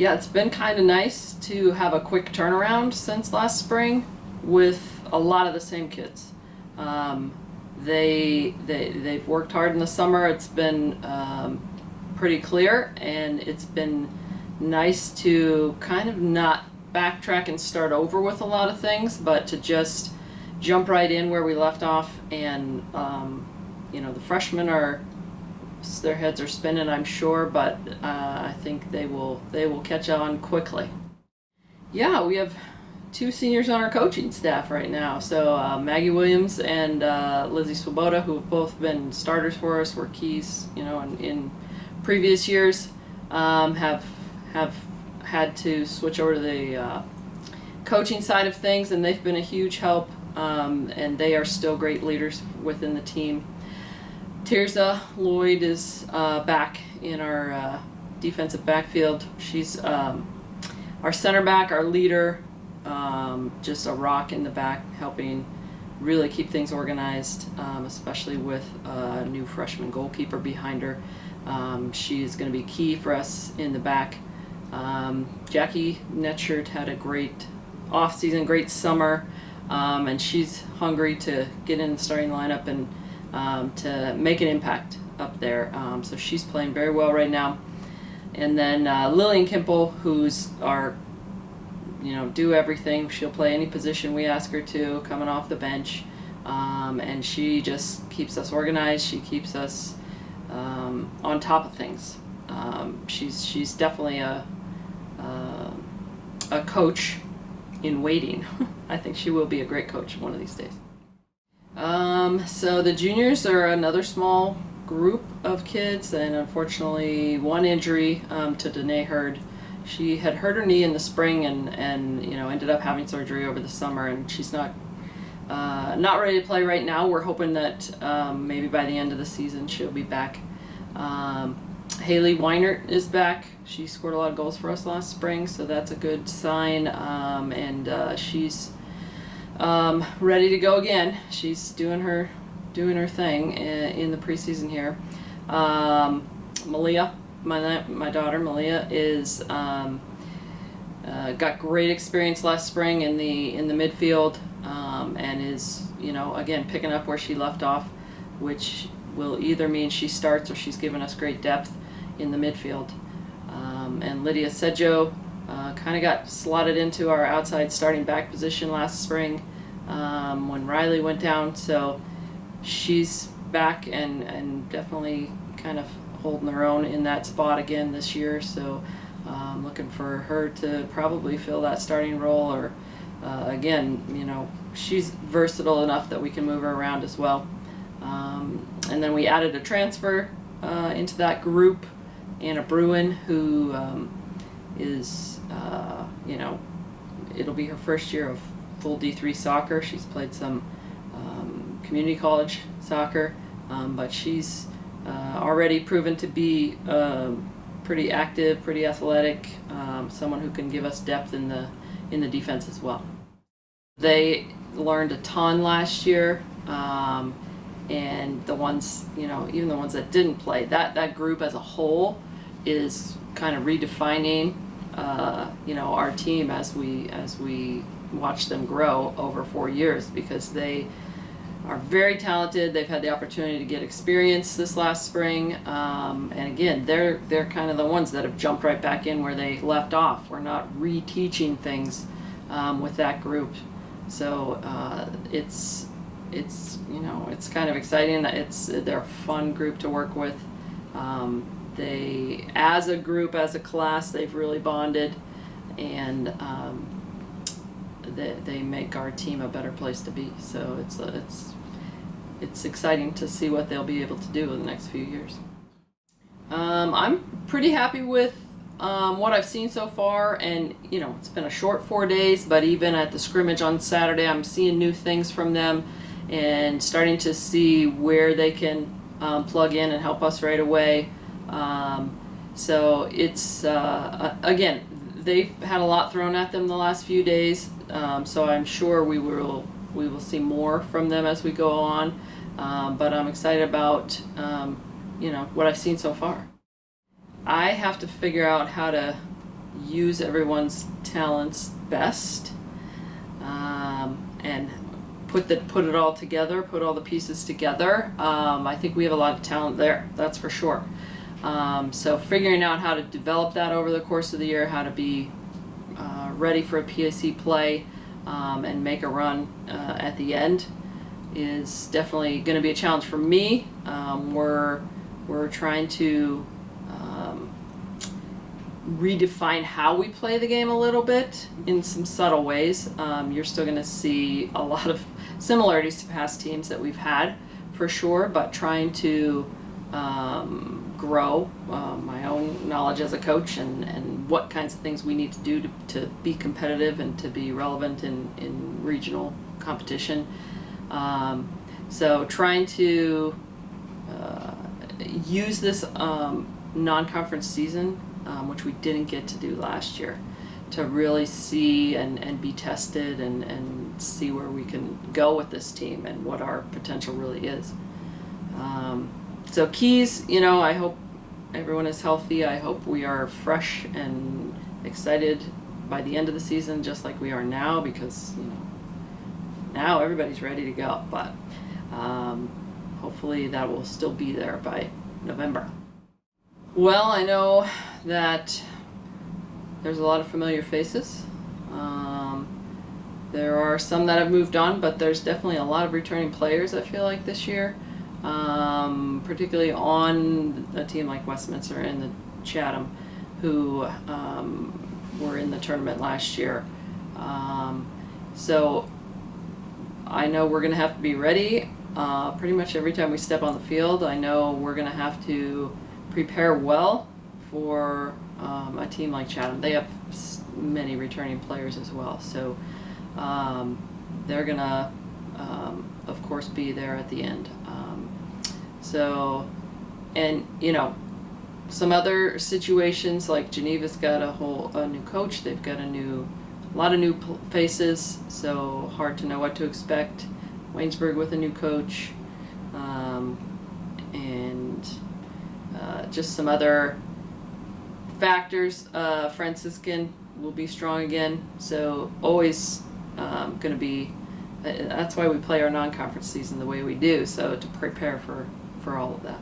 Yeah, it's been kind of nice to have a quick turnaround since last spring with a lot of the same kids. Um, they've worked hard in the summer. It's been pretty clear, and it's been nice to kind of not backtrack and start over with a lot of things, but to just jump right in where we left off. And the freshmen their heads are spinning, I'm sure, but I think they will catch on quickly. Yeah, we have two seniors on our coaching staff right now. So Maggie Williams and Lizzie Swoboda, who have both been starters for us, were keys, in previous years, have had to switch over to the coaching side of things, and they've been a huge help, and they are still great leaders within the team. Tirza Lloyd is back in our defensive backfield. She's our center back, our leader, just a rock in the back, helping really keep things organized, especially with a new freshman goalkeeper behind her. She is going to be key for us in the back. Jackie Netshirt had a great off-season, great summer, and she's hungry to get in the starting lineup and to make an impact up there. So she's playing very well right now. And then Lillian Kimple, who's our, do everything. She'll play any position we ask her to, coming off the bench. And she just keeps us organized. She keeps us on top of things. She's definitely a coach in waiting. I think she will be a great coach one of these days. So the juniors are another small group of kids, and unfortunately one injury to Danae Hurd. She had hurt her knee in the spring and ended up having surgery over the summer, and she's not ready to play right now. We're hoping that maybe by the end of the season she'll be back. Haley Weinert is back. She scored a lot of goals for us last spring, so that's a good sign, and she's ready to go again. She's doing her thing in the preseason here. Malia, my daughter Malia, is got great experience last spring in the midfield, and is again picking up where she left off, which will either mean she starts or she's given us great depth in the midfield. And Lydia Sejo kind of got slotted into our outside starting back position last spring when Riley went down, so she's back and definitely kind of holding her own in that spot again this year. So looking for her to probably fill that starting role, or again, she's versatile enough that we can move her around as well. And then we added a transfer into that group, Anna Bruin, who is it'll be her first year of full D3 soccer. She's played some community college soccer, but she's already proven to be pretty active, pretty athletic, someone who can give us depth in the defense as well. They learned a ton last year, and the ones, even the ones that didn't play, that group as a whole is kind of redefining our team as we watch them grow over 4 years, because they are very talented. They've had the opportunity to get experience this last spring, and again, they're kind of the ones that have jumped right back in where they left off. We're not reteaching things with that group, so it's kind of exciting. They're a fun group to work with. They, as a group, as a class, they've really bonded, and they make our team a better place to be. So it's exciting to see what they'll be able to do in the next few years. I'm pretty happy with what I've seen so far, and it's been a short 4 days, but even at the scrimmage on Saturday, I'm seeing new things from them and starting to see where they can plug in and help us right away. So it's again, they've had a lot thrown at them the last few days, so I'm sure we will see more from them as we go on, but I'm excited about what I've seen so far. I have to figure out how to use everyone's talents best, and put it all together, put all the pieces together. I think we have a lot of talent there, that's for sure. So figuring out how to develop that over the course of the year, how to be ready for a PAC play, and make a run at the end is definitely going to be a challenge for me. We're trying to redefine how we play the game a little bit in some subtle ways. You're still going to see a lot of similarities to past teams that we've had, for sure, but trying to grow my own knowledge as a coach and what kinds of things we need to do to be competitive and to be relevant in regional competition. So trying to use this non-conference season, which we didn't get to do last year, to really see and be tested and see where we can go with this team and what our potential really is. So keys, I hope everyone is healthy. I hope we are fresh and excited by the end of the season, just like we are now, because now everybody's ready to go. But hopefully that will still be there by November. Well, I know that there's a lot of familiar faces. There are some that have moved on, but there's definitely a lot of returning players, I feel like, this year. Particularly on a team like Westminster and the Chatham, who were in the tournament last year. So I know we're going to have to be ready pretty much every time we step on the field. I know we're going to have to prepare well for a team like Chatham. They have many returning players as well, so they're going to, of course, be there at the end. So, and some other situations, like Geneva's got a new coach. They've got a lot of new faces, so hard to know what to expect. Waynesburg with a new coach, and just some other factors. Franciscan will be strong again, so always going to be. That's why we play our non-conference season the way we do, so to prepare for all of that.